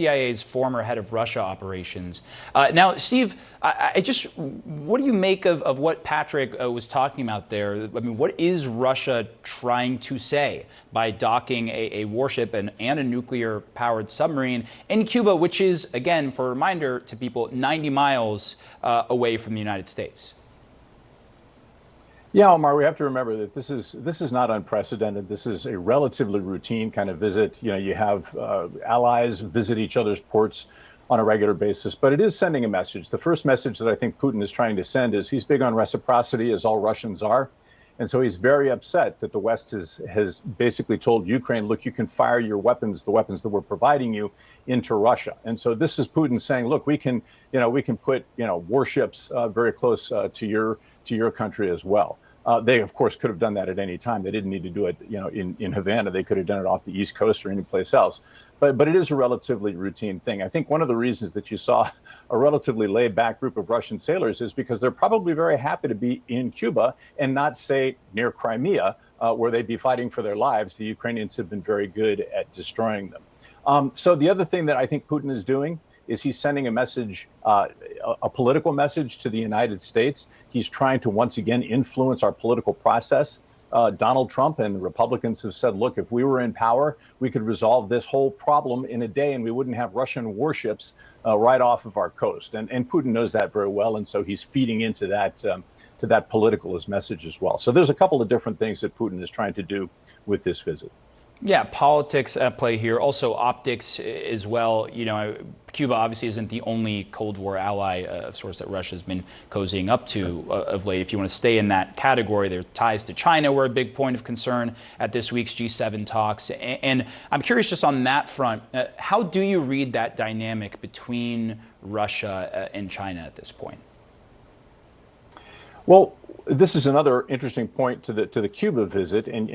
CIA's former head of Russia operations. Now, Steve, what do you make of what Patrick was talking about there? I mean, what is Russia trying to say by docking a warship and a nuclear-powered submarine in Cuba, which is, again, for a reminder to people, 90 miles away from the United States? Yeah, Omar, we have to remember that this is not unprecedented. This is a relatively routine kind of visit. You know, you have allies visit each other's ports on a regular basis, but it is sending a message. The first message that I think Putin is trying to send is he's big on reciprocity, as all Russians are. And so he's very upset that the West has basically told Ukraine, look, you can fire your weapons, the weapons that we're providing you, into Russia. And so this is Putin saying, look, we can put, warships very close to your country as well. They, of course, could have done that at any time. They didn't need to do it, in Havana. They could have done it off the East Coast or any place else. But it is a relatively routine thing. I think one of the reasons that you saw a relatively laid-back group of Russian sailors is because they're probably very happy to be in Cuba and not, say, near Crimea, where they'd be fighting for their lives. The Ukrainians have been very good at destroying them. So the other thing that I think Putin is doing is he's sending a message, a political message to the United States. He's trying to once again influence our political process. Donald Trump and the Republicans have said, look, if we were in power, we could resolve this whole problem in a day and we wouldn't have Russian warships right off of our coast. And Putin knows that very well. And so he's feeding into that politicalist message as well. So there's a couple of different things that Putin is trying to do with this visit. Yeah, politics at play here, also optics as well. Cuba obviously isn't the only Cold War ally of sorts that Russia's been cozying up to of late. If you want to stay in that category, their ties to China were a big point of concern at this week's G7 talks. And I'm curious just on that front, how do you read that dynamic between Russia and China at this point? Well, this is another interesting point to the Cuba visit, and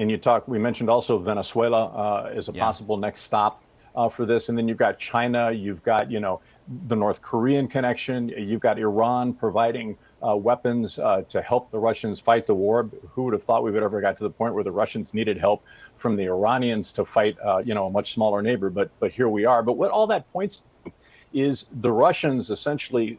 we mentioned also Venezuela as a possible next stop for this, and then you've got China, you've got the North Korean connection, you've got Iran providing weapons to help the Russians fight the war. Who would have thought we would ever got to the point where the Russians needed help from the Iranians to fight a much smaller neighbor? But here we are. But what all that points to is the Russians essentially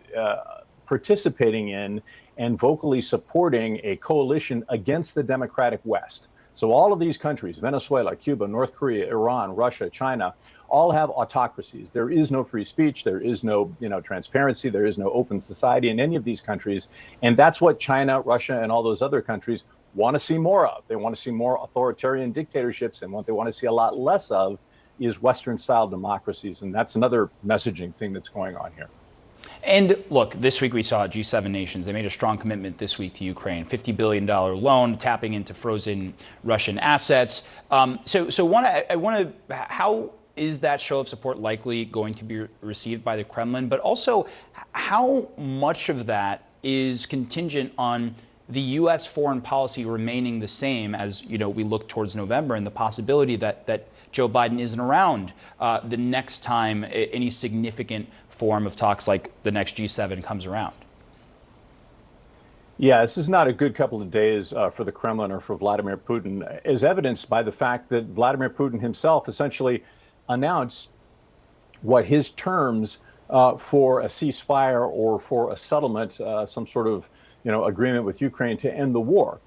participating in and vocally supporting a coalition against the democratic West. So all of these countries, Venezuela, Cuba, North Korea, Iran, Russia, China, all have autocracies. There is no free speech. There is no, transparency. There is no open society in any of these countries. And that's what China, Russia, and all those other countries want to see more of. They want to see more authoritarian dictatorships. And what they want to see a lot less of is Western-style democracies. And that's another messaging thing that's going on here. And look, this week we saw G7 nations. They made a strong commitment this week to Ukraine, $50 billion loan, tapping into frozen Russian assets. How is that show of support likely going to be received by the Kremlin? But also, how much of that is contingent on the U.S. foreign policy remaining the same as we look towards November and the possibility that Joe Biden isn't around the next time any significant form of talks like the next G7 comes around? Yeah, this is not a good couple of days for the Kremlin or for Vladimir Putin, as evidenced by the fact that Vladimir Putin himself essentially announced what his terms for a ceasefire or for a settlement, some sort of agreement with Ukraine to end the war.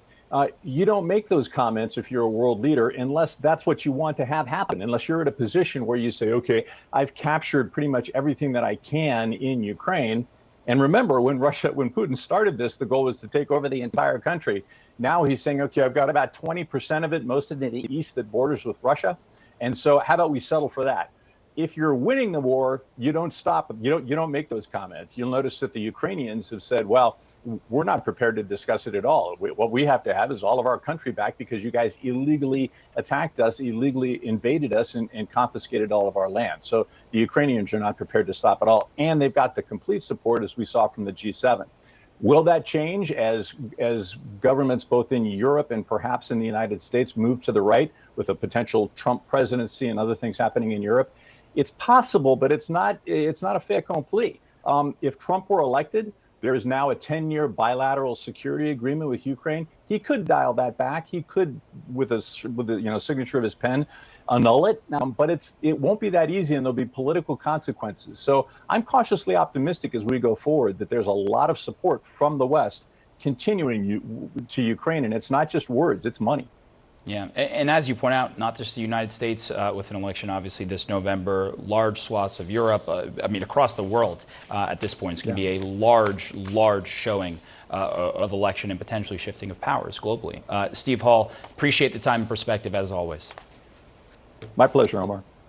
You don't make those comments if you're a world leader unless that's what you want to have happen, unless you're at a position where you say, okay, I've captured pretty much everything that I can in Ukraine. And remember, when Putin started this, the goal was to take over the entire country. Now he's saying, okay, I've got about 20% of it, most of it in the east that borders with Russia. And so how about we settle for that? If you're winning the war, you don't stop. You don't make those comments. You'll notice that the Ukrainians have said, well, we're not prepared to discuss it at all. What we have to have is all of our country back because you guys illegally attacked us, illegally invaded us, and confiscated all of our land. So the Ukrainians are not prepared to stop at all. And they've got the complete support, as we saw from the G7. Will that change as governments both in Europe and perhaps in the United States move to the right with a potential Trump presidency and other things happening in Europe? It's possible, but it's not a fait accompli. If Trump were elected, there is now a 10-year bilateral security agreement with Ukraine. He could dial that back. He could, with a signature of his pen, annul it. But it won't be that easy, and there'll be political consequences. So I'm cautiously optimistic as we go forward that there's a lot of support from the West continuing to Ukraine, and it's not just words, it's money. Yeah, and as you point out, not just the United States with an election, obviously, this November, large swaths of Europe, I mean, across the world at this point, it's going to be a large showing of election and potentially shifting of powers globally. Steve Hall, appreciate the time and perspective as always. My pleasure, Omar.